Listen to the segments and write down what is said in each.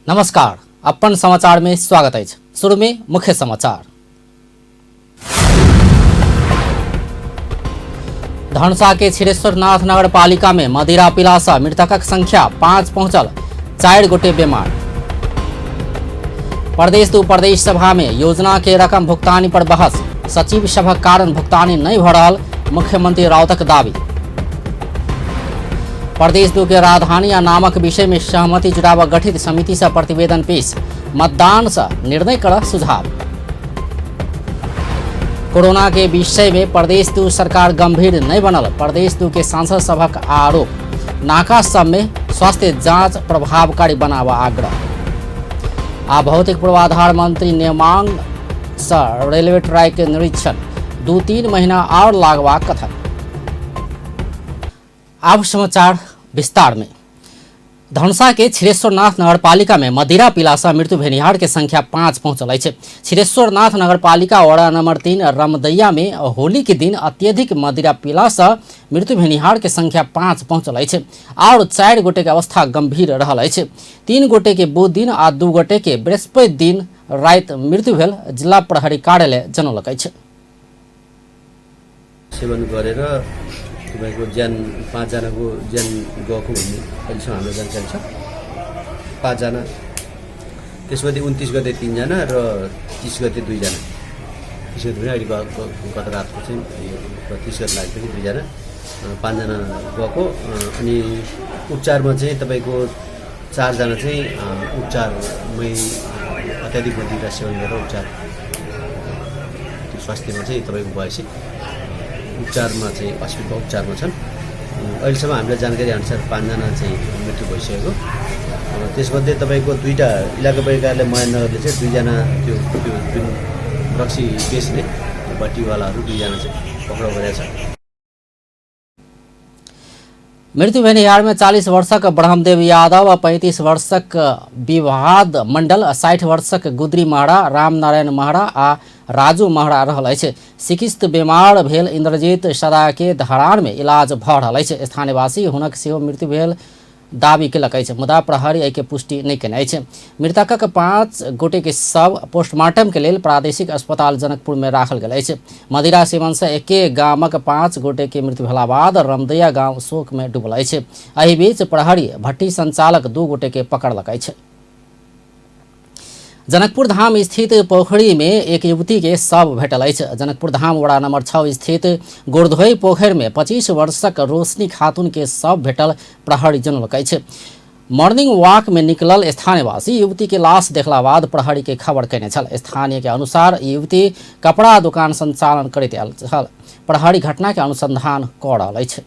नमस्कार, अपन समाचार में स्वागत है। शुरू में मुख्य समाचार। धनुषा के छिरेश्वरनाथ नगर पालिका में मदिरा पिलासा मृतकक संख्या 5 पहुंचल, 4 गोटे बीमार। प्रदेश दू प्रदेश सभा में योजना के रकम भुगतानी पर बहस, सचिव सभक कारण भुगतानी नहीं भ रहल, मुख्यमंत्री राउतक दावी। प्रदेश दू के राजधानी आ नामक विषय में सहमति जुटाव गठित समिति से प्रतिवेदन पेश, मतदान से निर्णय कर सुझाव। कोरोना के विषय में प्रदेश दू सरकार गंभीर नहीं बनल, प्रदेश दू के सांसद सभक आरोप। नाका सब में स्वास्थ्य जांच प्रभावकारी बनावा आग्रह। आ भौतिक पूर्वाधार मंत्री नेमांग से रेलवे ट्रैक के निरीक्षण, 2-3 महीना और लागवा कथन। अब समाचार विस्तार में। धनुषा के छिरेश्वरनाथ नगरपालिका में मदिरा पिलासा मृत्यु भेनिहार के संख्या 5 पहुंचल है। छिरेश्वरनाथ नगरपालिका वार्ड नंबर 3 रमदैया में होली के दिन अत्यधिक मदिरा पिलासा मृत्यु भेनिहार के संख्या 5 पहुंचल है और 4 गोटे के अवस्था गंभीर रहल है। 3 गोटे के बुध दिन आ 2 गोटे के बृहस्पति दिन रात मृत्यु भेल, जिला प्रहरी कार्यालय जनौलक है। सेवन गरेर तपाईको ज्यान 5 जनाको ज्यान गएको भन्ने अहिलेसम्म हाम्रो जानकारी छ। 5 जना, त्यसमध्ये 29 गते 3 जना र 30 गते 2 जना। 30 गते पनि अहिले गत रातको चाहिँ 30 गते लागेको 2 जना, 5 जना गएको। अनि उपचारमा चाहिँ तपाईको 4 जना चाहिँ उपचारमै अत्याधिक मदिरा सेवन गरेर उपचार स्वास्थ्यमा चाहिँ तपाईको भएपछि उपचारमा चाहिँ अस्पतालको उपचारमा छन्। अहिलेसम्म हामीलाई जानकारी अनुसार 5 जना चाहिँ मृत्यु भइसकेको। त्यसमध्ये तपाईँको 2टा इलाका परिकारले महेन्द्रनगरले चाहिँ 2 जना त्यो जुन रक्सी बेच्ने बट्टीवालाहरू 2 जना चाहिँ पक्राउ गरेका छ। मृत्यु भेनिहार में 40 वर्षक ब्रह्मदेव यादव, 35 वर्षक विवाद मंडल, 60 वर्षक गुदरी महरा, रामनारायण महरा आ राजू महरा रहल है। चिकित्सक बीमार भेल इंद्रजीत सदा के धरान में इलाज भ रहल है। स्थानीयवासी हुनक सेहो मृत्यु भेल दावी केलक है, मुदा प्रहरी एके पुष्टि नहीं केने है। मृतकक 5 गोटे के शव पोस्टमार्टम के लिए प्रादेशिक अस्पताल जनकपुर में राखल गेल है। मदिरा सेवन से एके गामक 5 गोटे के मृत्यु भेला बाद रमदैया गांव शोक में डूबल है। एहि बीच प्रहरी भट्टी संचालक 2 गोटे के पकड़लक है। जनकपुर धाम स्थित पोखरी में एक युवती के शव भेटल है। जनकपुर धाम वड़ा नंबर 6 स्थित गोरधोई पोखर में 25 वर्षक रोशनी खातून के शव भेटल, प्रहरी जनौलक है। मॉर्निंग वॉक में निकलल स्थानीयवासी युवती के लाश देखला बाद प्रहरी के खबर कैने छल। स्थानीय के अनुसार युवती कपड़ा दुकान संचालन करैत आयल छल। प्रहरी घटना के अनुसंधान क रहल है।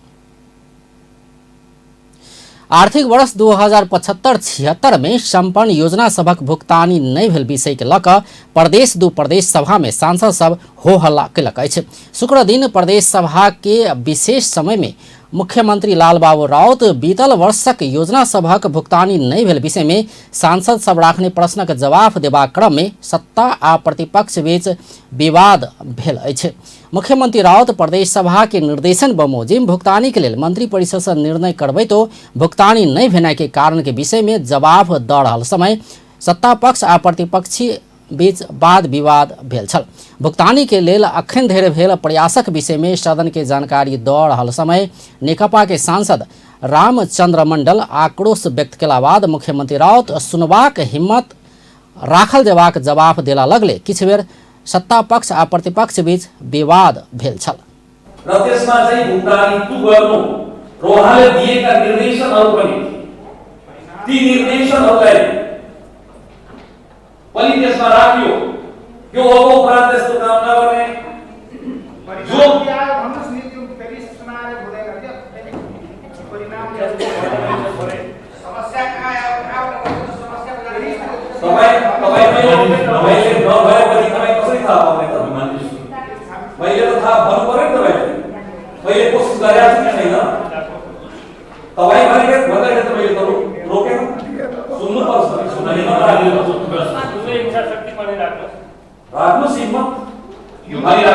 आर्थिक वर्ष 2075-76 में संपन्न योजना सभक भुगतानी नहीं भेल विषय के लक प्रदेश दू प्रदेश सभा में सांसद सब हो हल्ला केलक है। शुक्र दिन प्रदेश सभा के विशेष समय में मुख्यमंत्री लालबाबू राउत बीतल वर्षक योजना सभक भुगतानी नहीं भेल विषय में सांसद सब राखने प्रश्नक जवाब देबा क्रम में सत्ता आ प्रतिपक्ष बीच विवाद भेल है। मुख्यमंत्री राउत प्रदेश सभा के निर्देशन बमोजिम भुगतानी के लिए मंत्री परिषद से निर्णय करबै तो भुगतानी नहीं भेनाइ के कारण के विषय में जवाब द रहल समय सत्ता पक्ष आ प्रतिपक्षी बीच वाद विवाद भेल छल। भुगतानी के लेल अखन धरि भेल प्रयासक विषय में सदन के जानकारी द रहल समय नेकपा के सांसद रामचंद्र मंडल आक्रोश व्यक्त केला बाद मुख्यमंत्री राउत सुनबाक हिम्मत राखल जेबाक जवाब देला लगले किछु बेर सत्ता पक्ष आ प्रतिपक्ष बीच विवाद भेल छल। र त्यसमा चाहिँ भुक्तानी तु गर्नु र उहाँले दिएका निर्देशनहरू पनि ती निर्देशनहरूलाई पनि त्यसमा राखियो। यो अब उपरान्त त्यस्तो काम नगर्ने जो भन्नुस् नि त्यो फेरि सुनाएर हुँदैन के परिणाम समस्या कहाँ आयो समस्या तपाईले नभएपछि तपाई कसरी थाहा पाउने त? मैले त थाहा भन्नु पर्यो नि तपाईले। मैले कोसिस गरेको छु कि छैन? तपाई भनेको भन्दाखेरि त मैले त रोकेन। सुन्नु पर्छ नि, सुन्नै नराख्नु इच्छा शक्ति पनि राख्नुस् हिम्मत। मैले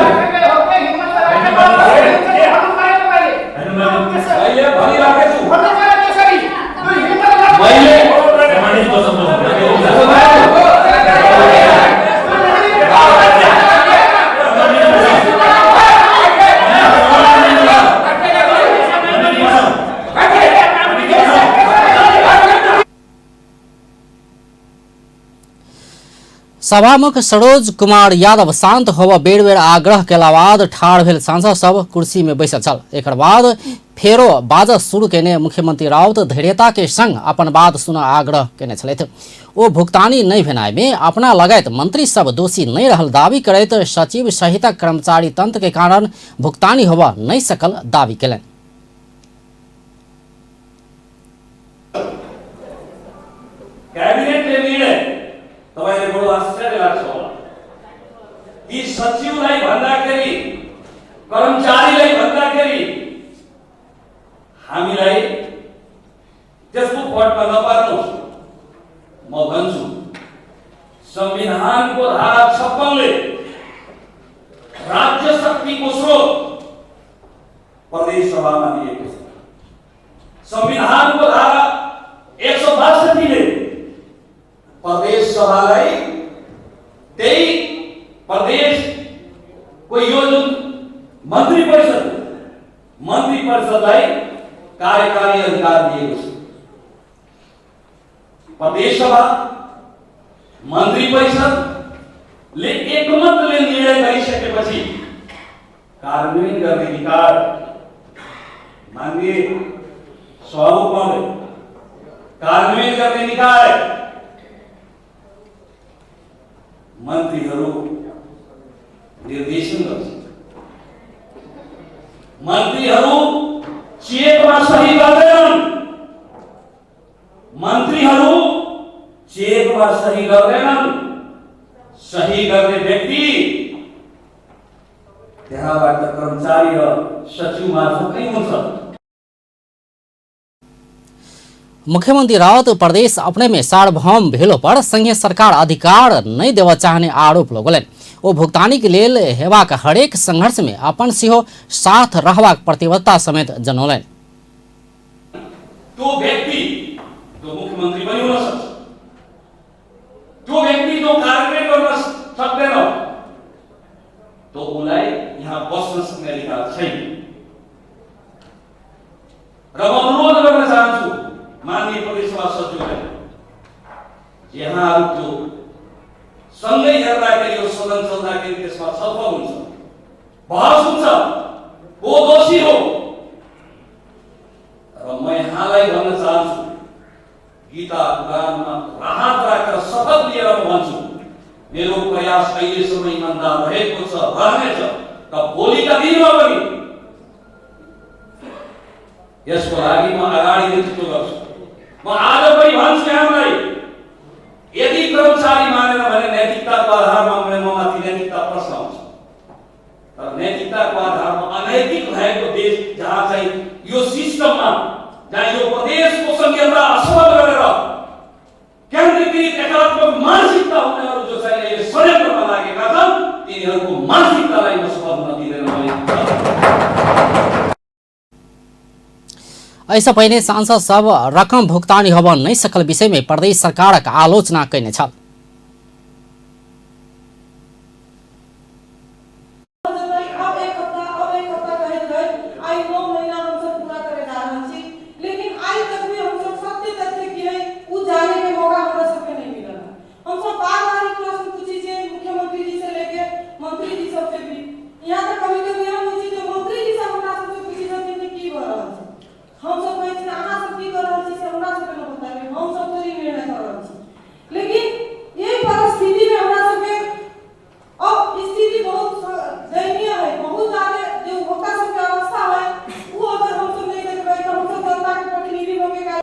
भनिराखेको छु। सभामुख सरोज कुमार यादव शांत होबऽ बेर बेर आग्रह केला बाद ठाढ़ भेल सांसद सब कुर्सी में बैसल छल। एकर बाद फेरो बाजऽ शुरू केने मुख्यमंत्री राउत धैर्यता के संग अपन बात सुनऽ आग्रह केने छलथि। ओ भुगतानी नहीं भेनाइ में अपना लगायत मंत्री सब दोषी नहीं रहल दावी करैत सचिव सहित कर्मचारी तंत्र के कारण भुगतानी होबऽ नहीं सकल दावी केलनि। क्याबिनेटले निर्णय तपाईले बडो आश्चर्य लाग्छ होला। यी सचिवलाई भन्दाखेरि कर्मचारीलाई भन्दाखेरि हामीलाई त्यसको पटमा नपार्नुहोस्। म भन्छु संविधानको धारा 56 ले राज्य शक्तिको स्रोत प्रदेश सभामा दिएको छ। संविधानको धारा 162 ले प्रदेश सभालाई त्यही प्रदेश को यो जुन मन्त्री परिषदलाई कार्यकारी अधिकार दिएको छ। प्रदेश सभा मन्त्री परिषदले एकमतले निर्णय गरिसकेपछि कार्यान्वयन गर्ने अधिकार माननीय सभामुखले कार्यान्वयन गर्ने निकाय मन्त्रीहरू निर्देशन गर्छ। मन्त्रीहरू चेकमा सही गर्दैनन्। मन्त्रीहरू चेकमा सही गर्दैनन्। सही गर्ने व्यक्ति त्यहाँबाट कर्मचारी र सचिव मार्फत नै हुन्छ। मुख्यमंत्री राउत प्रदेश अपने में सार्वभौम भेलो पर संघीय सरकार अधिकार नहीं देवा चाहने आरोप लगौलनि। ओ भुगतानी के लेल हेबाक हरेक संघर्ष में अपन सेहो साथ रहबाक प्रतिबद्धता समेत जनौलनि। त्यो व्यक्ति जो मुख्यमंत्री पनि हुन सक्छ, त्यो व्यक्ति जो कार्यान्वयन गर्न सक्दैन, तो उलाई यहाँ बस्न सक्ने अधिकार छैन। र म अनुरोध गर्न चाहन्छु माननीय प्रदेश सभा सचिवलाई, यहाँहरू जो सँगै हेर्दाखेरि यो सदन चल्दाखेरि त्यसमा छलफल हुन्छ, बहस हुन्छ, को दोषी हो। र म यहाँलाई भन्न चाहन्छु, गीता पुराणमा राहत राखेर शपथ लिएर म भन्छु, मेरो प्रयास अहिलेसम्म इमानदार रहेको छ, रहनेछ र भोलिका दिनमा पनि यसको लागि म अगाडि नेतृत्व गर्छु। म आज पनि भन्छु यहाँलाई, यदि कर्मचारी मानेन भने नैतिकताको आधारमा म माथि नैतिकता प्रश्न आउँछ। तर नैतिकताको आधारमा अनैतिक भएको देश जहाँ चाहिँ यो सिस्टममा जहाँ यो प्रदेशको संघीयता असफल गरेर केन्द्रीकृत एकात्मक मानसिकता हुनेहरू जो चाहिँ अहिले षड्यन्त्रमा लागेका छन्, तिनीहरूको मानसिकतालाई म सफल हुन दिँदैन भने। ऐसा पहिने सांसद सब रकम भुगतानी होबऽ नहीं सकल विषय में प्रदेश सरकार का आलोचना कैने छल।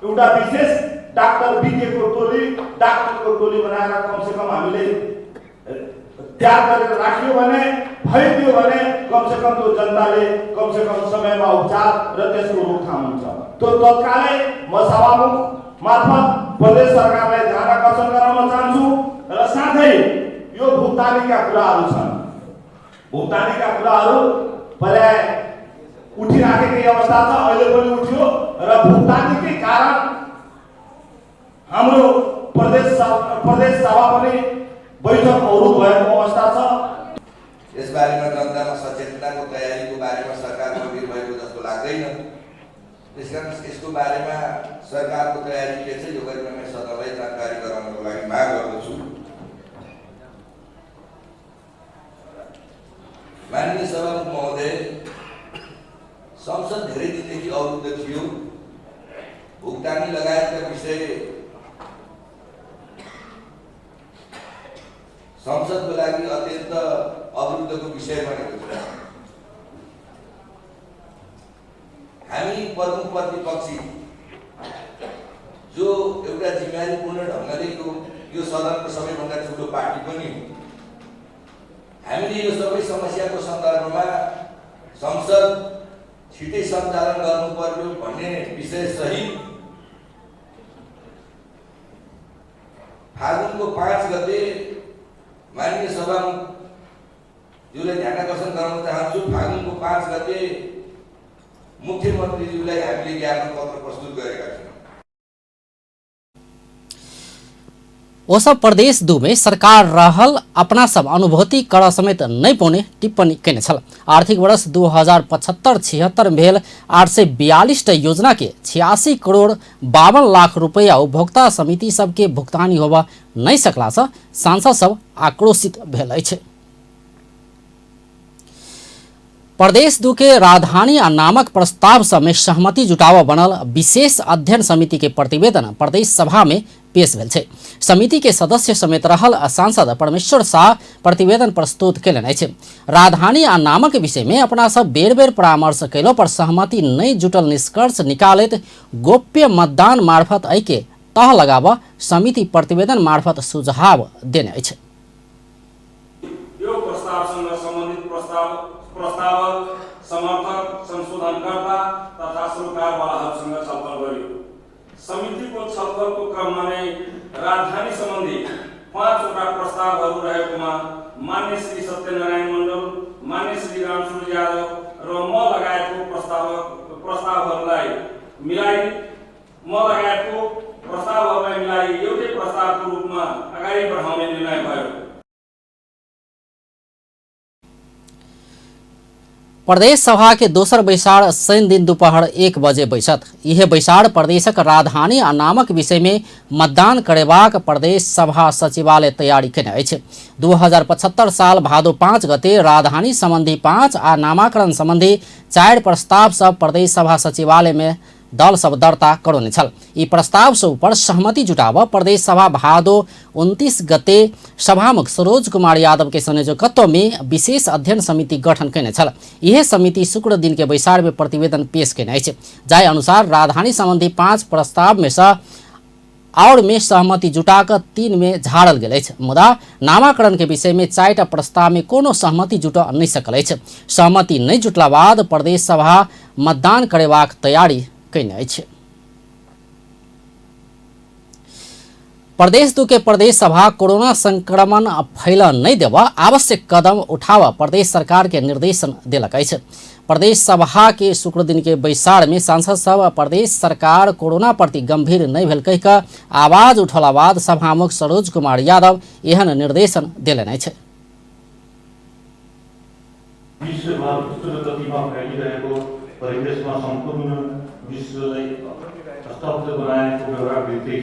एउटा विशेष डाक्टर बीके को टोली, डाक्टरको टोली बनाएर कम से कम हामीले तयार गरेर राख्यो भने भइदियो भने कम से कम त्यो जनताले कम से कम समयमा उपचार र त्यसको रोकथाम हुन्छ। त्यो तत्कालै म सभामुख मार्फत प्रदेश सरकारलाई ध्यान आकर्षण गराउन चाहन्छु र साथै यो भुक्तानीका कुराहरू छन्। भुक्तानीका कुराहरू पर्याय उठिराखेकै अवस्था छ, अहिले पनि उठ्यो र भुक्तानीकै कारण हाम्रो प्रदेश सभा पनि बैठक अवरुद्ध भएको अवस्था छ। यस बारेमा जनतामा सचेतनाको तयारीको बारेमा सरकार गम्भीर भएको जस्तो लाग्दैन। त्यसकारण यसको बारेमा सरकारको तयारी के छ यो बारेमा म सदनलाई जानकारी गराउनको लागि माग गर्दछु। माननीय सभामुख महोदय, संसद धेरै दिनदेखि अवरुद्ध थियो। भुक्तानी लगायतका विषय संसदको लागि अत्यन्त अवरुद्धको विषय बनेको छ। हामी प्रमुख प्रतिपक्षी जो एउटा जिम्मेवारीपूर्ण ढङ्गले यो सदनको सबैभन्दा ठुलो पार्टी पनि हो, हामीले यो सबै समस्याको सन्दर्भमा संसद छिटै सञ्चालन गर्नु पर्यो भन्ने विषय सहित फागुनको 5 गते माननीय सभामुखज्यूलाई ध्यान आकर्षण गराउन चाहन्छु। फागुनको 5 गते मुख्यमन्त्रीज्यूलाई हामीले ज्ञापन पत्र प्रस्तुत गरेका छौँ। वो सब प्रदेश 2 में सरकार रहल अपना सब अनुभूति कर समेत नहीं पौने टिप्पणी कैने छल। आर्थिक वर्ष 2075-76 में भेल 842 योजना के 86 करोड़ 52 लाख रुपया उपभोक्ता समिति सबके भुगतानी होबा नहीं सकला से सांसद सब आक्रोशित भेल अछि। प्रदेश 2 के राजधानी नामक प्रस्ताव सब में सहमति जुटाव बनल विशेष अध्ययन समिति के प्रतिवेदन प्रदेश सभा में पेश भेल छै। समिति के सदस्य समेत रहल सांसद परमेश्वर शाह प्रतिवेदन प्रस्तुत केलनि अछि। राजधानी नामक विषय में अपना सब बेर बेर परामर्श कैलो पर सहमति नहीं जुटल निष्कर्ष निकालैत गोप्य मतदान मार्फत एहि के तह लगाव समिति प्रतिवेदन मार्फत सुझाव देने अछि। यो प्रस्तावसँग सम्बन्धित प्रस्तावक, समर्थक, संशोधनकर्ता तथा सरोकारवालाहरूसँग छलफल गरियो। समितिको छलफलको क्रममा नै राजधानी सम्बन्धी 5 वटा प्रस्तावहरू रहेकोमा मान्य श्री सत्यनारायण मण्डल, मान्य श्री रामसूर्य यादव र म लगायतको प्रस्तावहरूलाई मिलाई एउटै प्रस्तावको रूपमा अगाडि बढाउने निर्णय भयो। प्रदेश सभा के दोसर बैसार शनि दिन दोपहर 1 बजे बैसत। यह बैसार प्रदेशक राजधानी नामक विषय में मतदान करेबाक प्रदेश सभा सचिवालय तैयारी केने अछि। 2075 साल भादो 5 गते राजधानी संबंधी 5 आ नामाकरण संबंधी 4 प्रस्ताव सब प्रदेश सभा सचिवालय में दल सब दर्ता करौने छल। ई प्रस्ताव सब पर सहमति जुटाव प्रदेश सभा भादो 29 गते सभामुख सरोज कुमार यादव के संयोजकत्व में विशेष अध्ययन समिति गठन कैने छल। यह समिति शुक्र दिन के बैसार में प्रतिवेदन पेश कैने अछि। जाय अनुसार राजधानी संबंधी 5 प्रस्ताव में से और में सहमति जुटाकर 3 में झाड़ल गेल अछि। मुदा नामाकरण के विषय में 4टा प्रस्ताव में कोनो सहमति जुट नहीं सकल अछि। सहमति नहीं जुटला बाद प्रदेश सभा मतदान करेबाक तैयारी कैने अछि। प्रदेश 2 के प्रदेश सभा कोरोना संक्रमण फैला नहीं देवा आवश्यक कदम उठावा प्रदेश सरकार के निर्देशन दिलक अछि। प्रदेश सभा के शुक्र दिन के बैसार में सांसद सब प्रदेश सरकार कोरोना प्रति गंभीर नहीं भेल कहि कऽ आवाज उठला बाद सभामुख सरोज कुमार यादव एहन निर्देशन दिलनि अछि। परिवेशमा सम्पूर्ण विश्वलाई स्तब्ध बनाएको व्यवहार वृद्धि छ।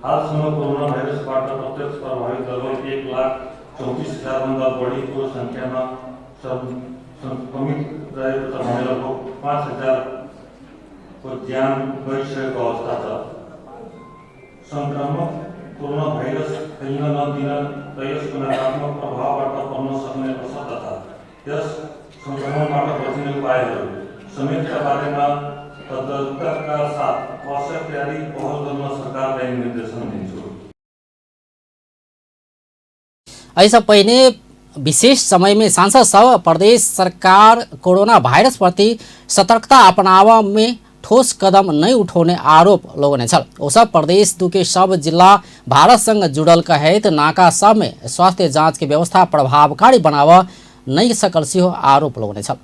हालसम्म कोरोना भाइरसबाट प्रत्यक्ष प्रभावित लगभग 1,34,000 भन्दा बढीको संख्यामा संक्रमित रहेको छ भने लगभग 5,000 को ज्यान गइसकेको अवस्था छ। संक्रमक कोरोना भाइरस फैलिन नदिन र यसको नकारात्मक प्रभावबाट बच्न सक्ने अवस्था छ। यस संक्रमणबाट बच्ने उपायहरू समेतका बारेमा तत्परताका साथ आवश्यक तयारी पहल गर्न सरकारलाई निर्देशन दिन्छु। ऐसा पहले विशेष समय में सांसद सब प्रदेश सरकार कोरोना वायरस प्रति सतर्कता अपनावा में ठोस कदम नहीं उठाने आरोप लगने छल। ओ सब प्रदेश 2 के सब जिला भारत संग जुड़ल कहेत नाका सब में स्वास्थ्य जांच के व्यवस्था प्रभावकारी बनावा नहीं सकल से आरोप लगने छल।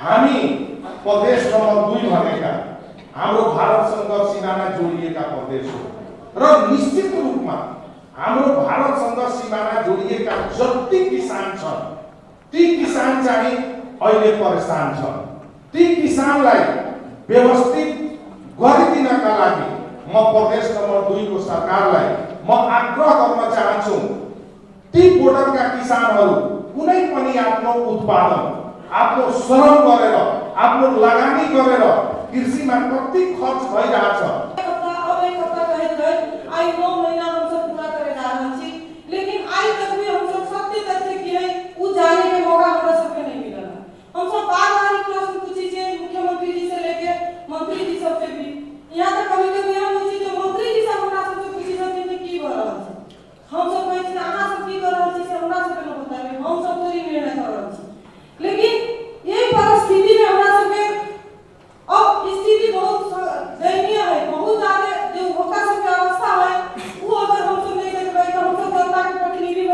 हामी सिमाना जोडिएका प्रदेश हो र निश्चित रूपमा हाम्रो भारतसँग सिमाना जोडिएका जति किसान छन् ती किसान चाहिँ अहिले परेशान छन्। ती किसानलाई व्यवस्थित गरिदिनका लागि म प्रदेश नम्बर 2 को सरकारलाई म आग्रह गर्न चाहन्छु, ती बोर्डरका किसानहरू कुनै पनि आफ्नो उत्पादन, आफ्नो श्रम गरेर, आफ्नो लगानी गरेर कृषिमा कति खर्च भइरहेछ, आई 9 महीना हम सब पूरा करे जा रहे हैं, लेकिन आज तक भी हम सब सत्य तथ्य की है वो जाने के मौका हमरा सबके नहीं मिला। हम सब बार-बार प्रश्न पूछी छे मुख्यमंत्री जी से लेके मंत्री जी सब से भी, यहाँ तक कभी-कभी हम पूछी छे मंत्री जी से हमरा सब से पूछी छथिन कि की भ रहल छै, हम सब कहै छी अहाँ सब की कर रहल छी से हमरा सबके न बताबे, हम सब थोड़ी निर्णय कर रहल छी। लेकिन यही परिस्थिति में हमरा सबके अब स्थिति बहुत दयनीय है, बहुत ज्यादा जो होका सबके अवस्था है वो अगर हम सब नहीं देखबै तो हम सब जनता के प्रतिनिधि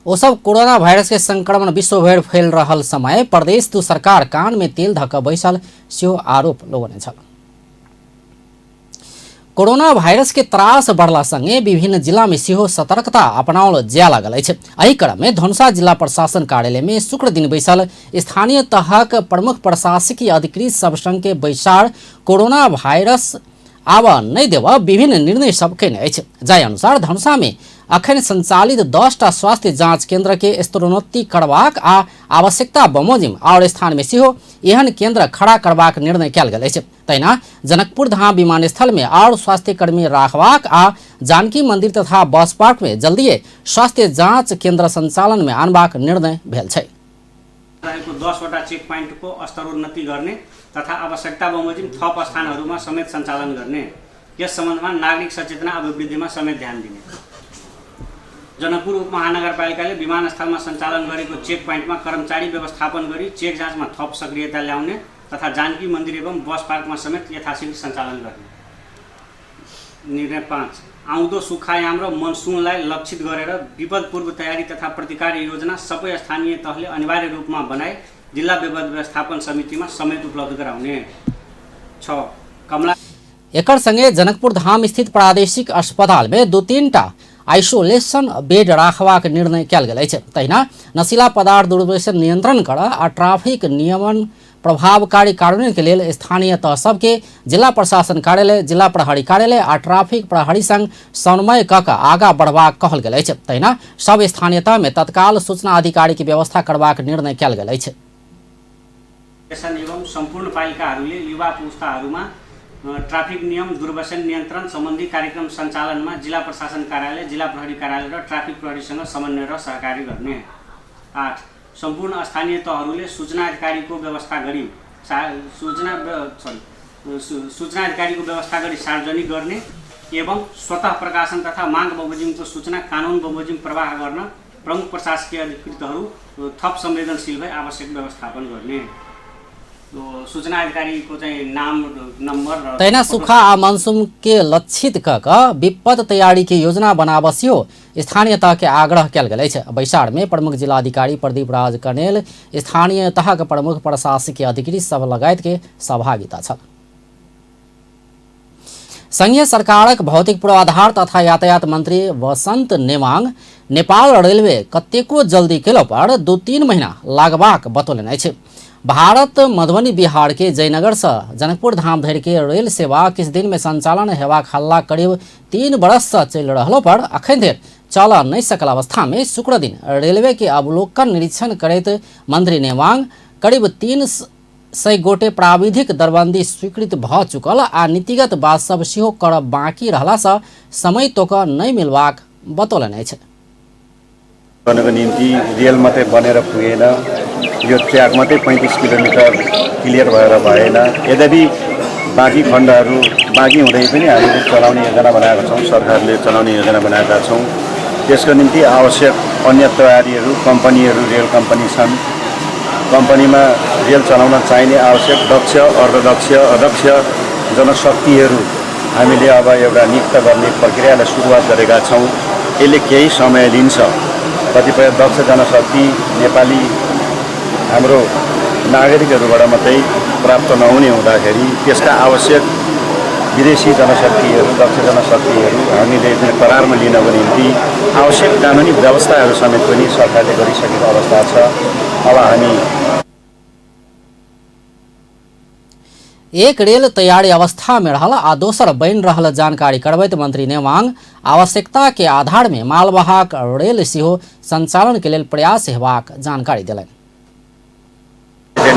ओ सब कोरोना वायरस के संक्रमण विश्व भर फैल रहल समय प्रदेश दू सरकार कान में तेल धक बैसल सेहो आरोप लगौने छल। कोरोना वायरस के त्रास बढ़ला संगे विभिन्न जिला में सेहो सतर्कता अपनाओल जाय लागल अछि। एहि क्रम में धनुषा जिला प्रशासन कार्यालय में शुक्र दिन बैसल स्थानीय तहक प्रमुख प्रशासकीय अधिकारी सब संग के बैसार कोरोना वायरस आब नहीं देव विभिन्न निर्णय सब कयने अछि। जाहि अनुसार धनुषा में अखन संचालित 10टा स्वास्थ्य जांच केंद्र के स्तरोन्नति करबाक आ आवश्यकता बमोजिम और स्थान में सेहो एहन केंद्र खड़ा करबाक निर्णय कयल गेल अछि। तहिना जनकपुर धाम विमानस्थल में और स्वास्थ्य कर्मी राखबाक आ जानकी मंदिर तथा बस पार्क में जल्दीए स्वास्थ्य जांच केंद्र संचालन में आनबाक निर्णय भेल छै। 10वटा चेक प्वाइंट को स्तरोन्नति गर्ने तथा आवश्यकता बमोजिम थप स्थानहरूमा समेत सञ्चालन गर्ने, यस सम्बन्धमा नागरिक सचेतना अभिवृद्धिमा समेत ध्यान दिने। जनकपुर उपमहानगरपालिकाले विमानस्थलमा सञ्चालन गरेको चेक प्वाइन्टमा कर्मचारी व्यवस्थापन गरी चेक जाँचमा थप सक्रियता ल्याउने तथा जानकी मन्दिर एवं बस पार्कमा समेत यथाशीघ्र सञ्चालन गर्ने। निर्णय 5, आउँदो सुखायाम र मनसुनलाई लक्षित गरेर विपद पूर्व तयारी तथा प्रतिकार योजना सबै स्थानीय तहले अनिवार्य रूपमा बनाई जिल्ला विपद व्यवस्थापन समितिमा समेत उपलब्ध गराउने। 6, कमला एकर संगे जनकपुर धाम स्थित प्रादेशिक अस्पताल में 2-3टा आइसोलेशन बेड राखबाक निर्णय कयल गेल अछि। तहिना नशीला पदार्थ दुर्व्यसन नियंत्रण कर आ ट्रैफिक नियमन प्रभावकारी कार्यान्वयन के लेल स्थानीय तह सबके जिला प्रशासन कार्यालय, जिला प्रहरी कार्यालय आ ट्रैफिक प्रहरी संग समन्वय क के आगाँ बढ़बाक कहल गेल अछि। तहिना सब स्थानीय तह में तत्काल सूचना अधिकारी की व्यवस्था करबाक निर्णय कयल गेल अछि। एवं सम्पूर्ण पालिकाहरूले युवा पुस्ताहरूमा ट्राफिक नियम दुर्व्यसन नियन्त्रण सम्बन्धी कार्यक्रम सञ्चालनमा जिल्ला प्रशासन कार्यालय, जिल्ला प्रहरी कार्यालय र ट्राफिक प्रहरीसँग समन्वय र सहकारी गर्ने। 8, सम्पूर्ण स्थानीय तहहरूले सूचना अधिकारीको व्यवस्था गरी सार्वजनिक गर्ने एवं स्वतः प्रकाशन तथा माग बमोजिमको सूचना कानुन बमोजिम प्रवाह गर्न प्रमुख प्रशासकीय अधिकृतहरू थप संवेदनशील भई आवश्यक व्यवस्थापन गर्ने। सूचना अधिकारी को नाम नंबर तैना सुखा आ मनसून के लक्षित क विपद तैयारी के योजना बनाबसियो स्थानीय तह के आग्रह कयल गेल अछि। बैसार में प्रमुख जिलाधिकारी प्रदीप राज कनेल, स्थानीय तह के प्रमुख प्रशासकीय अधिकारी सब लगायत के सहभागिता छल। संघीय सरकारक भौतिक पूर्वाधार तथा यातायात मंत्री वसंत नेवांग नेपाल रेलवे कतेको जल्दी केलो पर 2-3 महीना लागबाक बतौलनि अछि। भारत मधुबनी बिहार के जयनगर से जनकपुर धाम धरि के रेल सेवा किस दिन में संचालन हेबाक हल्ला करीब 3 बरस से चल रहलो पर अखन धरि चल नहीं सकल अवस्था में शुक्र दिन रेलवे के अवलोकन निरीक्षण करैत मंत्री नेवांग करीब 300 गोटे प्राविधिक दरबंदी स्वीकृत भ चुकल आ नीतिगत बात सब सेहो करब बाँकी रहला से समय तोक नहीं मिलबाक बतौलनि अछि। गर्नको निम्ति रेल मात्रै बनेर पुगेन, यो ट्र्याक मात्रै 35 किलोमिटर क्लियर भएर भएन। यद्यपि बाँकी खण्डहरू बाँकी हुँदै पनि हामीले चलाउने योजना बनाएका छौँ, सरकारले चलाउने योजना बनाएका छौँ। त्यसको निम्ति आवश्यक अन्य तयारीहरू कम्पनीहरू रेल कम्पनी छन्। कम्पनीमा रेल चलाउन चाहिने आवश्यक दक्ष, अर्धदक्ष, अदक्ष जनशक्तिहरू हामीले अब एउटा नियुक्त गर्ने प्रक्रियालाई सुरुवात गरेका छौँ। यसले केही समय लिन्छ। कतिपय दक्ष जनशक्ति नेपाली हाम्रो नागरिकहरूबाट मात्रै प्राप्त नहुने हुँदाखेरि त्यसका आवश्यक विदेशी जनशक्तिहरू दक्ष जनशक्तिहरू हामीले करारमा लिनको निम्ति आवश्यक कानुनी व्यवस्थाहरू समेत पनि सरकारले गरिसकेको अवस्था छ। अब हामी एक रेल तैयारी अवस्था में रहल आ दोसर बन रहल जानकारी करबैत मंत्री नेवांग आवश्यकता के आधार में मालवाहक रेल सेहो संचालन के लेल प्रयास हेबाक जानकारी देलनि।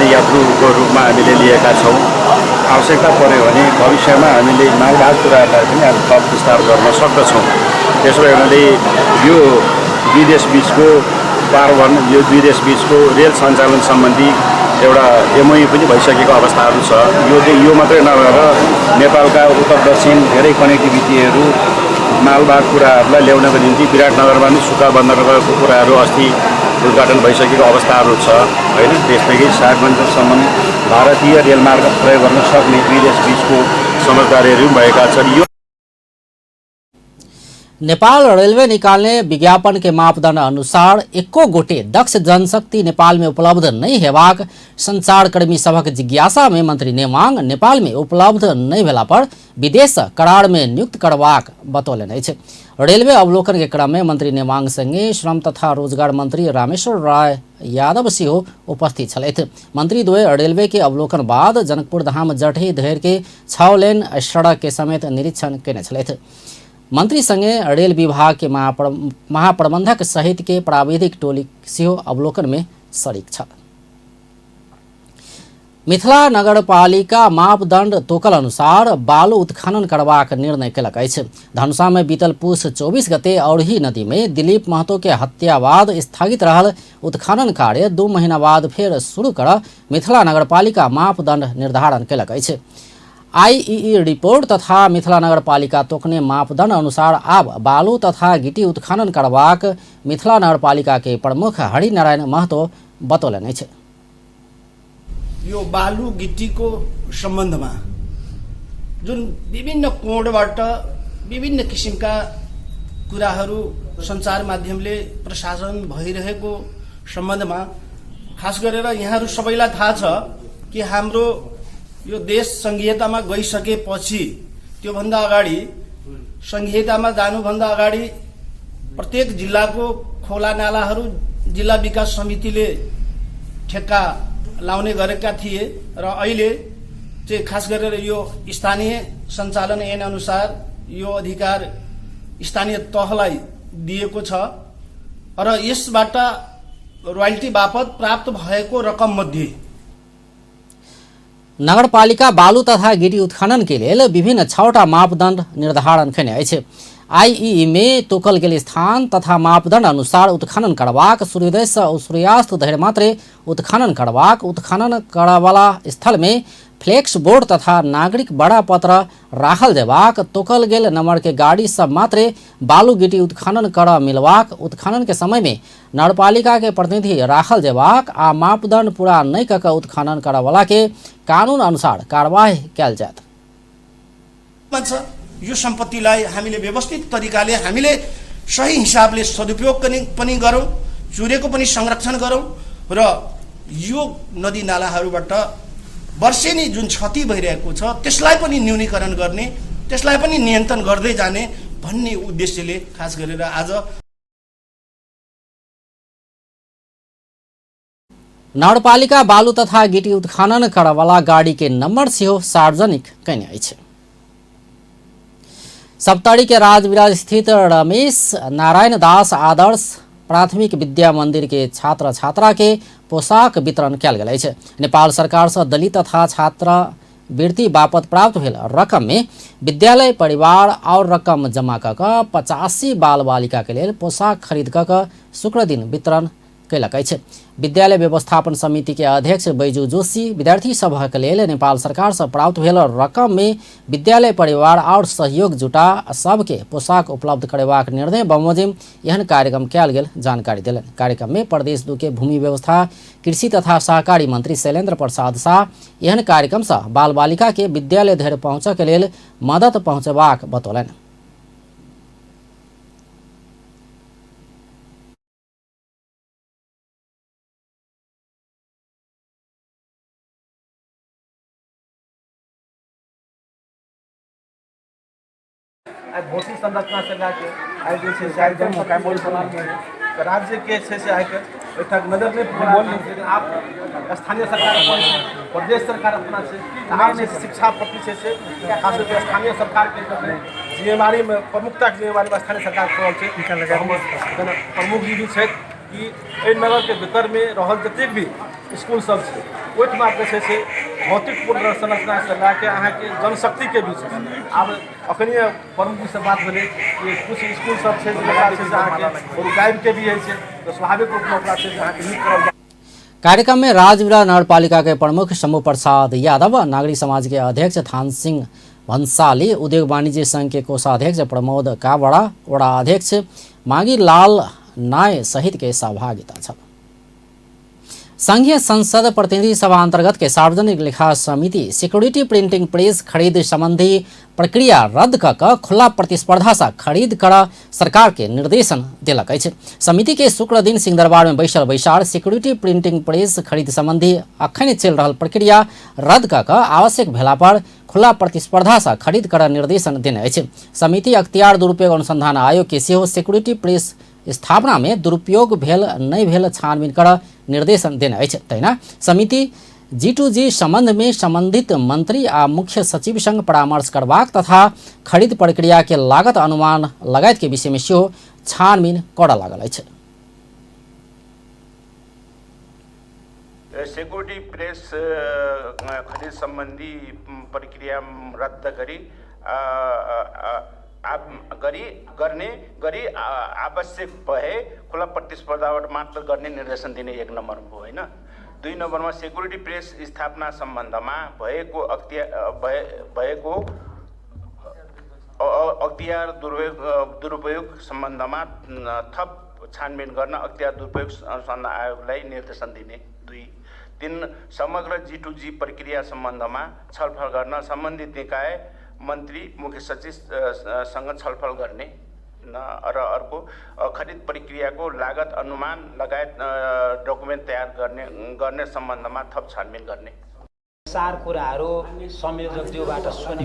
यात्रुको रूपमा हामीले लिएका छौँ। आवश्यकता पर्यो भने भविष्यमा हामीले मालवाहक कुराहरूलाई पनि हामी थप विस्तार गर्न सक्दछौँ। त्यसो भए यो विदेश बीचको पारवन यो विदेश बीचको रेल सञ्चालन सम्बन्धी एउटा एमओयू पनि भइसकेको अवस्थाहरू छ। यो मात्रै नभएर नेपालका उत्तर दक्षिण धेरै कनेक्टिभिटीहरू मालवाहक कुराहरूलाई ल्याउनको निम्ति विराटनगरमा पनि सुक्खा बन्दरगाहको कुराहरू अस्ति उद्घाटन भइसकेको अवस्थाहरू छ होइन। त्यसदेखि सागमञ्चसम्म भारतीय रेलमार्ग प्रयोग गर्न सक्ने विदेश बीचको समझदारीहरू भएका छन्। नेपाल रेलवे निकालने विज्ञापन के मापदंड अनुसार एको गोटे दक्ष जनशक्ति नेपाल में उपलब्ध नहीं हेबाक संचारकर्मी सभक जिज्ञासा में मंत्री नेवांग नेपाल में उपलब्ध नहीं भेला पर विदेश करार में नियुक्त करबाक बतौलनि अछि। रेलवे अवलोकन के क्रम में मंत्री नेवांग संगे श्रम तथा रोजगार मंत्री रामेश्वर राय यादव सेहो उपस्थित छलथि। मंत्री द्वय रेलवे के अवलोकन बाद जनकपुर धाम जटही धरि के 6 लेन सड़क के समेत निरीक्षण केने छलथि। मंत्री संगे रेल विभाग के महाप्रबंधक सहित के प्राविधिक टोली सेहो अवलोकन में शरीक छल। मिथिला नगरपालिका मापदंड तोकल अनुसार बालू उत्खनन करबाक निर्णय केलक अछि। धनुषा में बीतल पुष 24 गते औरही नदी में दिलीप महतो के हत्या बाद स्थगित रहल उत्खनन कार्य 2 महीना बाद फेर शुरू कर मिथिला नगरपालिका मापदंड निर्धारण केलक अछि। आईईई रिपोर्ट तथा मिथिला नगरपालिका तोकने मापदंड अनुसार आब बालू तथा गिटी उत्खनन करबाक मिथिला नगरपालिका के प्रमुख हरिनारायण महतो बतौलनि अछि। यो बालू गिट्टीको सम्बन्धमा जुन विभिन्न कोणबाट विभिन्न किसिमका कुराहरू सञ्चार माध्यमले प्रशासन भइरहेको सम्बन्धमा खास गरेर यहाँहरू सबैलाई थाहा छ कि हाम्रो यो देश संघीयतामा गइसकेपछि त्योभन्दा अगाडि संघीयतामा जानुभन्दा अगाडि प्रत्येक जिल्लाको खोला नालाहरू जिल्ला विकास समितिले ठेक्का लाउने गरेका थिए र अहिले चाहिँ खास गरेर यो स्थानीय सञ्चालन ऐन अनुसार यो अधिकार स्थानीय तहलाई दिएको छ र यसबाट रोयल्टी बापत प्राप्त भएको रकम मध्ये नगरपालिका बालू तथा गिटी उत्खनन के लिए विभिन्न 6टा मापदंड निर्धारण केने अछि। आईईई में तोकल गेल स्थान तथा मापदंड अनुसार उत्खनन करबाक, सूर्योदय से सूर्यास्त धरि मात्रे उत्खनन करबाक, उत्खनन करवाला स्थल में फ्लेक्स बोर्ड तथा नागरिक बड़ा पत्र राखल जेबाक, तोकल गेल नंबर के गाड़ी सब मात्रे बालू गिटी उत्खनन कर मिलबाक, उत्खनन के समय में नगरपालिका के प्रतिनिधि राखल जेबाक आ मापदंड पूरा नहीं कऽ उत्खनन करवाला के कानून अनुसार कार्यवाही कयल जायत। यो सम्पत्तिलाई हामीले व्यवस्थित तरिकाले हामीले सही हिसाबले सदुपयोग पनि गरौँ, चुरेको पनि संरक्षण गरौँ र यो नदी नालाहरूबाट वर्षेनी जुन क्षति भइरहेको छ त्यसलाई पनि न्यूनीकरण गर्ने, त्यसलाई पनि नियन्त्रण गर्दै जाने भन्ने उद्देश्यले खास गरेर आज नगरपालिका बालू तथा गिटी उत्खनन करवाला गाड़ी के नंबर सेहो सार्वजनिक कयने अछि। सप्तरी के राजविराज स्थित रमेश नारायण दास आदर्श प्राथमिक विद्या मंदिर के छात्र छात्रा के पोशाक वितरण कयल गेल अछि। नेपाल सरकार से दलित तथा छात्रवृत्ति बापत प्राप्त भेल रकम में विद्यालय परिवार और रकम जमा कऽ 85 बाल बालिका के लेल पोशाक खरीद कऽ शुक्र दिन वितरण कयलक अछि। विद्यालय व्यवस्थापन समिति के अध्यक्ष बैजू जोशी विद्यार्थी सभक लेल नेपाल सरकार से प्राप्त भेल रकम में विद्यालय परिवार और सहयोग जुटा सबके पोशाक उपलब्ध करबाक निर्णय बमोजिम एहन कार्यक्रम कयल गेल जानकारी देलनि। कार्यक्रम में प्रदेश 2 के भूमि व्यवस्था कृषि तथा सहकारी मंत्री शैलेन्द्र प्रसाद शाह एहन कार्यक्रम से बाल बालिका के विद्यालय धरि पहुँचऽ के लेल मदद पहुँचबाक बतौलनि। आज भौतिक संरचना से लाके आज जो है से आज जनता मोल बनाल में राज्य के से आके एक नजर में बोल लेकिन आप स्थानीय सरकार प्रदेश सरकार अपना से तमाम से शिक्षा प्रति से खास करके स्थानीय सरकार के जिम्मेवारी में प्रमुखता के जिम्मेवारी में स्थानीय सरकार को प्रमुख जी भी है कि एहि नगर के भीतर में रहल जतेक भी स्कूल सब है ओहिठमा जे से भौतिक पुनर्संरचना से लाके अहाँ के जनशक्ति के बीच अब अखनी प्रमुख जी से बात भेलै कि कुछ स्कूल सब है जकरा से अहाँ के गायब के भी है तो स्वाभाविक रूप में ओकरा से अहाँ के नीक करल। कार्यक्रम में राजवीरा नगरपालिका के प्रमुख शंभु प्रसाद यादव, नागरिक समाज के अध्यक्ष थान सिंह भंसाली, उद्योग वाणिज्य संघ के कोषाध्यक्ष प्रमोद कावड़ा, वडा अध्यक्ष मागी लाल नाय सहित के सहभागिता छ। संघीय संसद प्रतिनिधि सभा अंतर्गत के सार्वजनिक लेखा समिति सिक्योरिटी प्रिंटिंग प्रेस खरीद संबंधी प्रक्रिया रद्द क खुला प्रतिस्पर्धा से खरीद कर सरकार के निर्देशन दिलक अछि। समिति के शुक्र दिन सिंहदरबार में बैसल बैसार सिक्योरिटी प्रिंटिंग प्रेस खरीद संबंधी अखन चल रहल प्रक्रिया रद्द क आवश्यक भेला पर खुला प्रतिस्पर्धा से खरीद कर निर्देशन देने अछि। समिति अख्तियार दुरुपयोग अनुसंधान आयोग के सेहो सिक्योरिटी प्रेस स्थापना में दुरुपयोग भेल नहीं भेल छानबीन कर निर्देशन देने अछि। तहिना समिति G2G संबंध में संबंधित मंत्री आ मुख्य सचिव संग परामर्श करबाक तथा खरीद प्रक्रिया के लागत अनुमान लगायत के विषय में सेहो छानबीन करऽ लागल अछि। सिक्योरिटी प्रेस खरीद संबंधी प्रक्रिया रद्द गरी आवश्यक भए खुला प्रतिस्पर्धाबाट मात्र गर्ने निर्देशन दिने 1 नम्बर हो होइन। 2 नम्बरमा सिक्योरिटी प्रेस स्थापना सम्बन्धमा भएको अख्तियार दुरुपयोग सम्बन्धमा थप छानबिन गर्न अख्तियार दुरुपयोग अनुसन्धान आयोगलाई निर्देशन दिने। 2 3 समग्र G2G प्रक्रिया सम्बन्धमा छलफल गर्न सम्बन्धित निकाय मन्त्री मुख्य सचिव सँग छलफल गर्ने र अर्को खरिद प्रक्रियाको लागत अनुमान लगायत डकुमेन्ट तयार गर्ने सम्बन्धमा थप छानबिन गर्ने।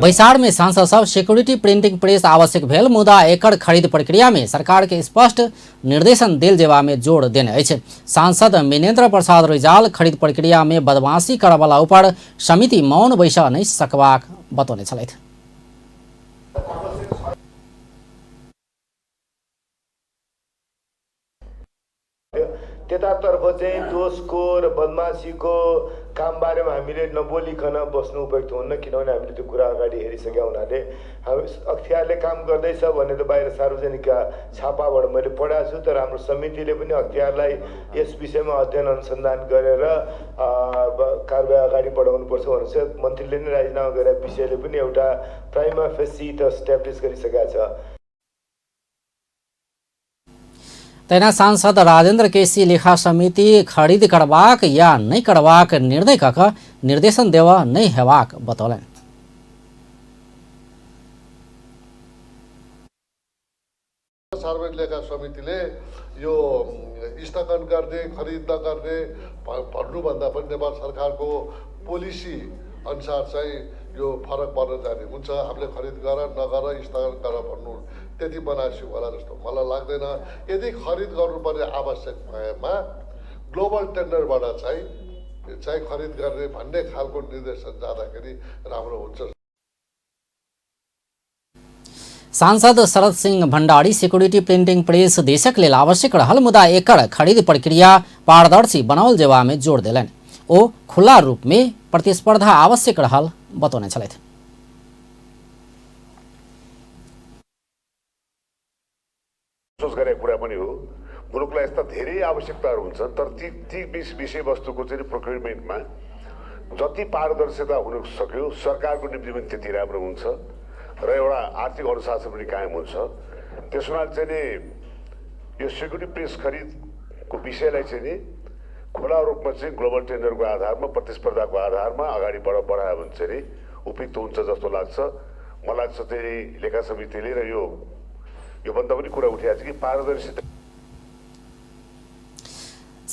बैसार में सांसद सब सिक्योरिटी प्रिंटिंग प्रेस आवश्यक भेल मुदा एकर खरीद प्रक्रिया में सरकार के स्पष्ट निर्देशन देल जेबा में जोड़ देने अछि। सांसद मिनेन्द्र प्रसाद रिजाल खरीद प्रक्रिया में बदमाशी करय वाला ऊपर समिति मौन बैसा नहीं सकबाक बतौने छलथि। त्यतातर्फ चाहिँ दोषको र बदमाशीको कामबारेमा हामीले नबोलिकन बस्नु उपयुक्त हुन्न, किनभने हामीले त्यो कुरा अगाडि हेरिसकेका हुनाले हामी अख्तियारले काम गर्दैछ भने त बाहिर सार्वजनिक छापाबाट मैले पढाएको छु, तर हाम्रो समितिले पनि अख्तियारलाई यस विषयमा अध्ययन अनुसन्धान गरेर कारबाही अगाडि बढाउनुपर्छ भनेर मन्त्रीले नै राजीनामा गरेर विषयले पनि एउटा प्राइमा फेसी त एस्टाब्लिस गरिसकेका छ। तैना सांसद राजेंद्र केसी लेखा समिति खरीद करबाक या नहीं करबाक निर्णय कक निर्देशन देवा नहीं हेबाक बतौलन। सार्वजनिक लेखा समितिले यो स्थगन गर्ने खरिद नगर्ने भन्नुभन्दा पनि नेपाल सरकारको पोलिसी अनुसार चाहिँ यो फरक पर्न जाने हुन्छ। हामीले खरिद गर नगर स्थगन गर भन्नु त्यति बनाएको होला जस्तो मलाई लाग्दैन। यदि खरिद गर्नुपर्ने आवश्यक भएमा ग्लोबल टेन्डरबाट चाहिँ खरिद गर्ने भन्ने खालको निर्देशन जाँदाखेरि राम्रो हुन्छ। सांसद Sharad Singh Bhandari security printing press देशक लेल आवश्यक रहल मुदा एकर खरीद प्रक्रिया पारदर्शी बनाओल जेबा में जोर देलनि। ओ खुला रूप में प्रतिस्पर्धा आवश्यक रहल बतौने छलथि। गरेको कुरा पनि हो, मुलुकलाई यस्ता धेरै आवश्यकताहरू हुन्छन्, तर ती विषयवस्तुको चाहिँ प्रोक्युरमेन्टमा जति पारदर्शिता हुन सक्यो सरकारको निम्ति पनि त्यति राम्रो हुन्छ र एउटा आर्थिक अनुशासन पनि कायम हुन्छ। त्यसो हुनाले चाहिँ यो सिक्युरिटी प्रेस खरिदको विषयलाई चाहिँ खुला रूपमा चाहिँ ग्लोबल टेन्डरको आधारमा प्रतिस्पर्धाको आधारमा अगाडि बढायो भने चाहिँ उपयुक्त हुन्छ जस्तो लाग्छ। मलाई चाहिँ लेखा समितिले र यो भन्दा पनि कुरा उठाएको छ कि पारदर्शिता।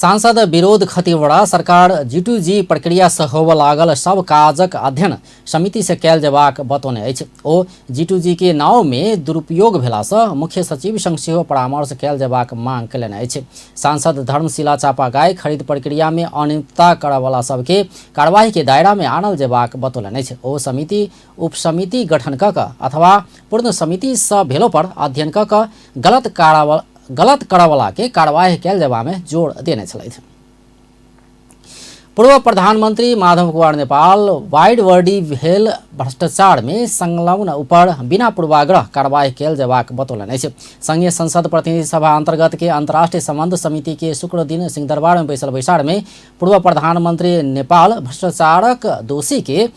सांसद विरोध खतिवड़ा सरकार G2G प्रक्रिया से होबऽ लागल सब काजक अध्ययन समिति से कयल जेबाक बतौने अछि। ओ G2G के नाव में दुरुपयोग भेला से मुख्य सचिव संग सेहो परामर्श कयल जेबाक मांग कयलनि अछि। सांसद धर्मशिला चापागाई खरीद प्रक्रिया में अनियमितता करयवला सबके कार्यवाही के दायरा में आनल जेबाक बतौलनि अछि। ओ समिति उपसमिति गठन कऽ कऽ अथवा पूर्ण समिति से भेलो पर अध्ययन कऽ कऽ गलत करवला के कार्यवाही कयल जेबा में जोर देने छलथि। पूर्व प्रधानमंत्री माधव कुमार नेपाल वाइड बॉडी भेल भ्रष्टाचार में संलग्न ऊपर बिना पूर्वाग्रह कार्यवाही कयल जेबाक बतौलनि अछि। संघीय संसद प्रतिनिधि सभा अंतर्गत के अंतर्राष्ट्रीय संबंध समिति के शुक्र दिन सिंहदरबार में बैसल बैसार में पूर्व प्रधानमंत्री नेपाल भ्रष्टाचारक दोषी के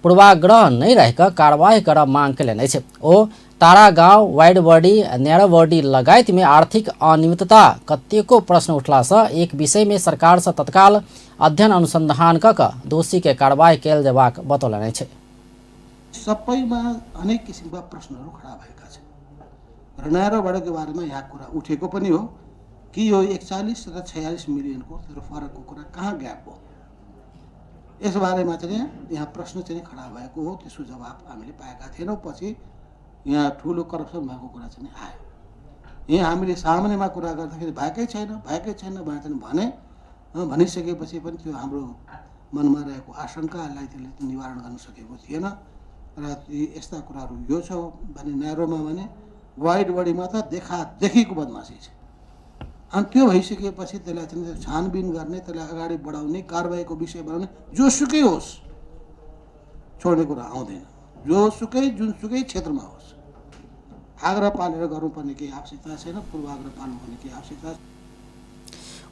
पूर्वाग्रह नहीं रहकर कार्यवाही करब मांग कयलनि अछि। ओ तारा गांव वाइड बॉडी नैरो बॉडी लगायत में आर्थिक अनियमितता कतेको प्रश्न उठला से एक विषय में सरकार से तत्काल अध्ययन अनुसंधान कऽ कऽ दोषी के कार्यवाही कयल जेबाक बतौलनि अछि। सबैमा अनेक किसिमका प्रश्नहरू खडा भएका छन् र नैरो बॉडीको बारेमा यहाँ कुरा उठेको पनि हो कि यो 41 र 46 मिलियनको फरकको कुरा कहाँ ग्याप हो, यस बारेमा चाहिँ यहाँ प्रश्न चाहिँ खडा भएको हो। त्यसको जवाब हामीले पाएका थिएनौँ। पछि यहाँ ठुलो करप्सन भएको कुरा चाहिँ आयो। यहाँ हामीले सामान्यमा कुरा गर्दाखेरि भएकै छैन भने भनिसकेपछि पनि त्यो हाम्रो मनमा रहेको आशंकालाई त्यसले निवारण गर्न सकेको थिएन र यस्ता कुराहरू यो छ भने नैरोमा भने वाइड बडीमा त देखादेखिको बदमासी छ। अनि त्यो भइसकेपछि त्यसलाई चाहिँ छानबिन गर्ने, त्यसलाई अगाडि बढाउने, कारबाहीको विषय बनाउने, जोसुकै होस् छोड्ने कुरा आउँदैन। जोसुकै जुनसुकै क्षेत्रमा होस् आग्रह पालेर गर्नुपर्ने केही आवश्यकता छैन, पूर्वाग्रह पाल्नुपर्ने केही आवश्यकता छैन।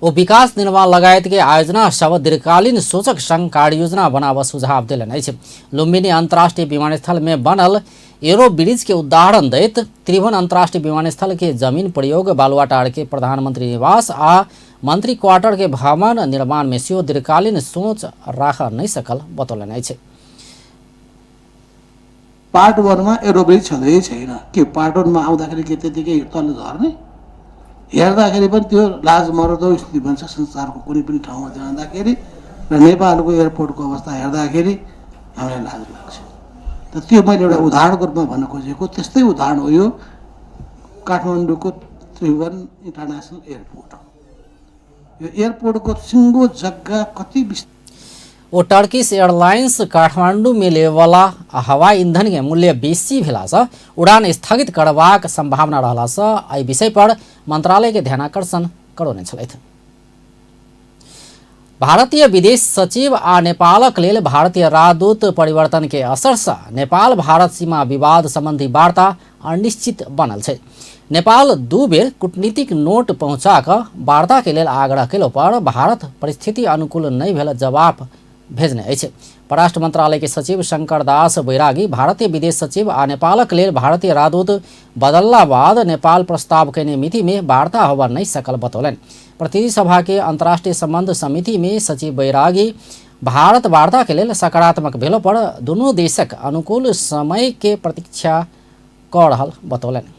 ओ विकास निर्माण लगायत के आयोजना सब दीर्घकालीन सोचक संग कार्य योजना बनाव सुझाव दिलनि अछि। लुम्बिनी अंतर्राष्ट्रीय विमानस्थल में बनल एरो ब्रिज के उदाहरण दैत त्रिभुवन अंतर्राष्ट्रीय विमानस्थल के जमीन प्रयोग बालुवाटार के प्रधानमंत्री निवास आ मंत्री क्वार्टर के भवन निर्माण में सेहो दीर्घकालीन सोच राख नहीं सकल बतौलनि अछि। पार्ट 1 मा एरो ब्रिज छँदै छैन के पार्ट 1 मा आउँदाखेरि के त्यतिकै तल झर्ने, हेर्दाखेरि पनि त्यो लाज मर्दो स्थिति बन्छ संसारको कुनै पनि ठाउँमा जाँदाखेरि र नेपालको एयरपोर्टको अवस्था हेर्दाखेरि हामीलाई लाज लाग्छ। त त्यो मैले एउटा उदाहरणको रूपमा भन्न खोजेको त्यस्तै उदाहरण हो यो काठमाडौँको त्रिभुवन इन्टरनेसनल एयरपोर्ट। यो एयरपोर्टको सिङ्गो जग्गा कति ओ टर्किश एयरलाइंस काठमांडू में लेवाला हवाई ईंधन के मूल्य बेसी भेला से उड़ान स्थगित करबाक संभावना रहला से एहि विषय पर मंत्रालय के ध्यानाकर्षण करौने छलथि। भारतीय विदेश सचिव आ नेपालक लेल भारतीय राजदूत परिवर्तन के असर से नेपाल भारत सीमा विवाद संबंधी वार्ता अनिश्चित बनल छै। नेपाल 2 बेर कूटनीतिक नोट पहुंचा कऽ वार्ता के लेल आग्रह केलो पर भारत परिस्थिति अनुकूल नहीं भेल जवाब भेजने अछि। परराष्ट्र मंत्रालय के सचिव शंकर दास बैरागी भारतीय विदेश सचिव आ नेपालक लेल भारतीय राजदूत बदलला बाद नेपाल प्रस्ताव कयने मिति में वार्ता होबा नहीं सकल बतौलनि। प्रतिनिधि सभा के अंतर्राष्ट्रीय संबंध समिति में सचिव बैरागी भारत वार्ता के लेल सकारात्मक भेलो पर दुनू देशक अनुकूल समय के प्रतीक्षा कऽ रहल बतौलनि।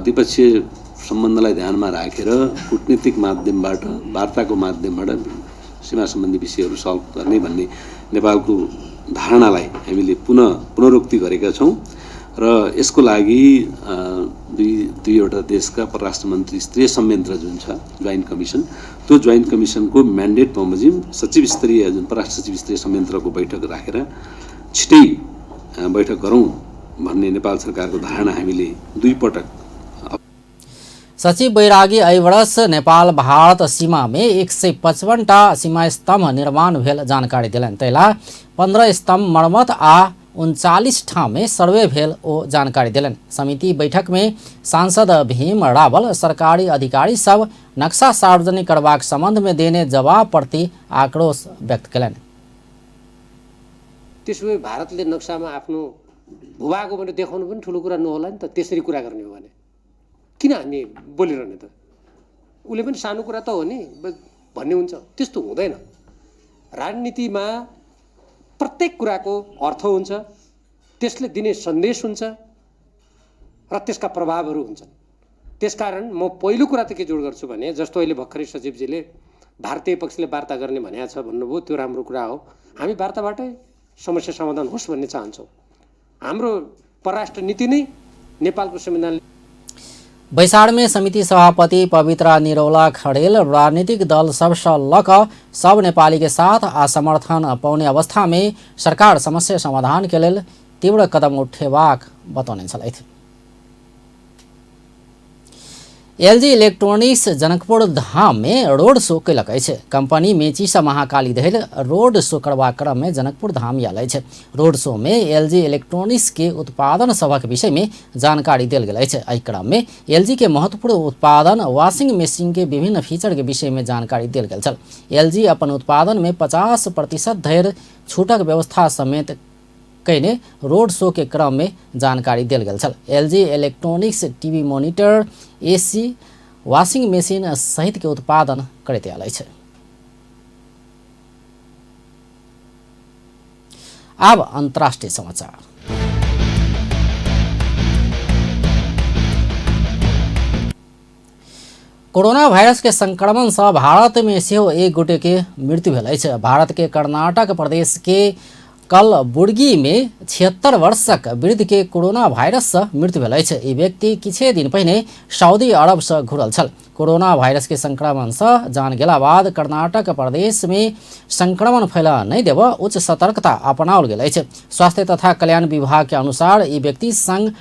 द्विपक्षीय सम्बन्धलाई ध्यानमा राखेर कूटनीतिक माध्यमबाट वार्ताको माध्यमबाट सीमा सम्बन्धी विषयहरू सल्भ गर्ने भन्ने नेपालको धारणालाई हामीले पुनरुक्ति गरेका छौँ र यसको लागि दुईवटा देशका परराष्ट्र मन्त्री स्तरीय संयन्त्र जुन छ जोइन्ट कमिसन, त्यो जोइन्ट कमिसनको म्यान्डेट बमोजिम सचिव स्तरीय जुन परराष्ट्र सचिव स्तरीय संयन्त्रको बैठक राखेर छिटै बैठक गरौँ भन्ने नेपाल सरकारको धारणा हामीले दुई पटक। सचिव बैरागी एहि वर्ष नेपाल भारत सीमा में 155टा सीमा स्तंभ निर्माण भेल जानकारी दिलनि। तैला 15 स्तंभ मरम्मत आ 39 ठाम में सर्वे भेल ओ जानकारी दिलनि। समिति बैठक में सांसद भीम रावल सरकारी अधिकारी सब नक्शा सार्वजनिक करबाक संबंध में देने जवाब प्रति आक्रोश व्यक्त कयलनि। त्यसो भारतले नक्सामा आफ्नो भूभागको पनि देखाउनु पनि ठुलो कुरा नहोला नि त। त्यसरी कुरा गर्ने हो भने किन हामी बोलिरहने त? उसले पनि सानो कुरा त हो नि भन्ने हुन्छ, त्यस्तो हुँदैन। राजनीतिमा प्रत्येक कुराको अर्थ हुन्छ, त्यसले दिने सन्देश हुन्छ र त्यसका प्रभावहरू हुन्छन्। त्यसकारण म पहिलो कुरा त के जोड गर्छु भने जस्तो अहिले भर्खरै सचिवजीले भारतीय पक्षले वार्ता गर्ने भनेको छ भन्नुभयो, त्यो राम्रो कुरा हो। हामी वार्ताबाटै समस्या समाधान होस् भन्ने चाहन्छौँ। हाम्रो परराष्ट्र नीति नै नेपालको संविधानले। बैसाड़ में समिति सभापति पवित्रा निरौला खड़ेल राजनीतिक दल सबसे लक सब नेपाली के साथ असमर्थन पाउने अवस्था में सरकार समस्या समाधान के लिए तीव्र कदम उठेबाक बतौने छलथि। एलजी इलेक्ट्रॉनिक्स जनकपुर धाम में रोड शो कैलक अछि। कंपनी मेचीसा महाकाली धरि रोड शो करबाक क्रम में जनकपुर धाम आयल अछि। रोड शो में एलजी इलेक्ट्रॉनिक्स के उत्पादन सभक विषय में जानकारी देल गेल अछि। एहि क्रम में एलजी के महत्वपूर्ण उत्पादन वॉशिंग मशीन के विभिन्न फीचर के विषय में जानकारी देल गेल छल। एलजी अपन उत्पादन में 50% धरि छूटक व्यवस्था समेत कैने रोड शो के क्रम में जानकारी देल गेल छल। LG electronics TV monitor, AC, washing machine सहित के उत्पादन करैत आयल अछि। अब अंतर्राष्ट्रीय समाचार। कोरोना वायरस के संक्रमण से भारत में सेहो एक गोटे के मृत्यु भेल अछि। भारत के कर्नाटक प्रदेश के कलबुर्गी में 76 वर्षक वृद्ध के कोरोना वायरस से मृत्यु भेल अछि। ई व्यक्ति किछे दिन पहिने सऊदी अरब से घुरल छल। कोरोना वायरस के संक्रमण से जान गेला बाद कर्नाटक प्रदेश में संक्रमण फैला नहीं देब उच्च सतर्कता अपनाओल गेल अछि। स्वास्थ्य तथा कल्याण विभाग के अनुसार ई व्यक्ति संग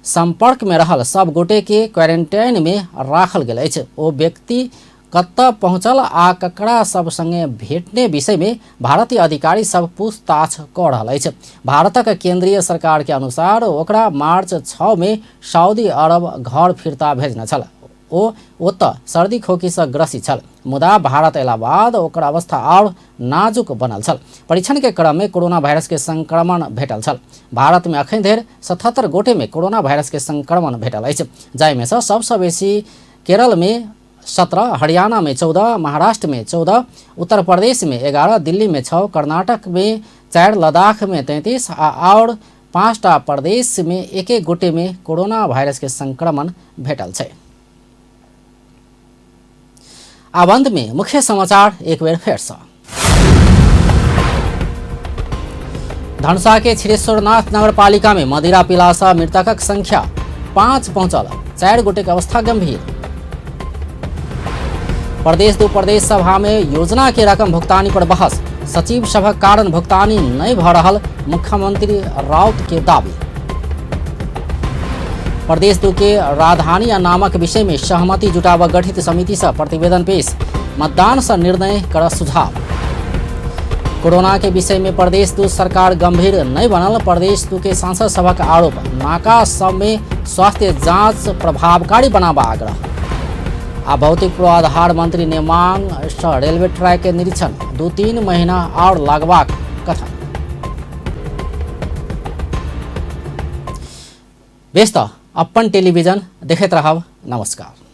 संपर्क में रहल सब गोटे के क्वारंटाइन में राखल गेल अछि। ओ व्यक्ति कतऽ पहुँचल आ ककरा सब संगे भेटने विषय में भारतीय अधिकारी सब पूछताछ कऽ रहल अछि। भारतक केंद्रीय सरकार के अनुसार ओकरा मार्च 6 में सऊदी अरब घर फिरता भेजना छल। ओ ओतऽ सर्दी खोखी से ग्रसित छल, मुदा भारत अयला बाद ओकर अवस्था और नाजुक बनल छल। परीक्षण के क्रम में कोरोना वायरस के संक्रमण भेटल छल। भारत में अखन धरि 77 गोटे में कोरोना वायरस के संक्रमण भेटल अछि, जाहिमे सँ सबसँ बेसी केरल में 17, हरियाणा में 14, महाराष्ट्र में 14, उत्तर प्रदेश में 11, दिल्ली में 6, कर्नाटक में 4, लद्दाख में 33 और 5टा प्रदेश में एक गोटे में कोरोना वायरस के संक्रमण भेटल छै। अब अंत में मुख्य समाचार एक बेर फेर सँ। धनुषा के छिरेश्वरनाथ नगर पालिका में मदिरा पिला सँ मृतकक संख्या 5 पहुंचल, 4 गोटे के अवस्था गंभीर। प्रदेश 2 प्रदेश सभा में योजना के रकम भुगतानी पर बहस, सचिव सभक कारण भुगतानी नहीं भ रहल, मुख्यमंत्री राउत के दावी। प्रदेश 2 के राजधानी नामक विषय में सहमति जुटाव गठित समिति से प्रतिवेदन पेश, मतदान से निर्णय कर सुझाव। कोरोना के विषय में प्रदेश 2 सरकार गंभीर नहीं बनल, प्रदेश 2 के सांसद सभक आरोप, नाका सब में स्वास्थ्य जांच प्रभावकारी बनावा आग्रह। आ भौतिक पूर्वाधार मंत्री ने मांग रेलवे ट्रैक के निरीक्षण 2-3 महीना और लगवाक कथन। व्यस्त अपन टेलीविजन देखैत रहब, नमस्कार।